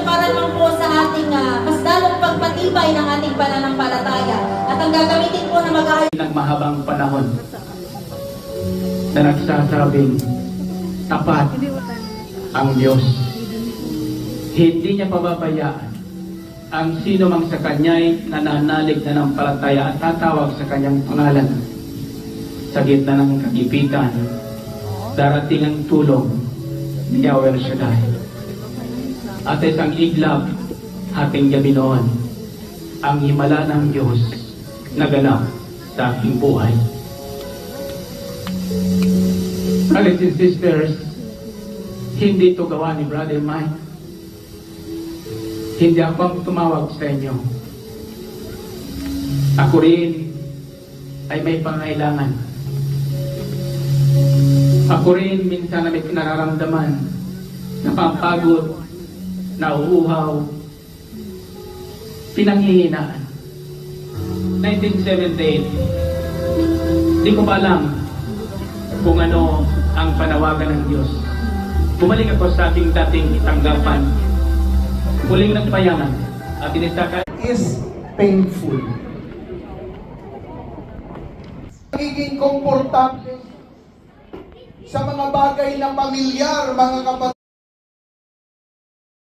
para naman po sa ating mas lalong pagpatibay ng ating pananampalataya. At ang gagamitin po na mag-aayos ng mahabang panahon na nagsasabing tapat ang Diyos. Hindi niya pababayaan ang sino mang sa Kanya'y nananalig na ng palataya at tatawag sa Kanyang pangalan. Sa gitna ng kagipitan, darating ang tulong ni Yahweh Shaddai. At isang iglap ating gabi noon, ang himala ng Diyos naganap sa aking buhay. Brothers and sisters, hindi ito gawa ni Brother Mike. Hindi ako ang tumawag sa inyo. Ako rin ay may pangailangan. Ako rin minsan na may nararamdaman, napapagod, nauuhaw, pinanghihinaan. 1978, di ko pa alam kung ano ang panawagan ng Diyos. Bumalik ako sa aking dating tanggapan. Muling nagpayaman at inisaka is painful. Nagiging komportable sa mga bagay na pamilyar, mga kapatid.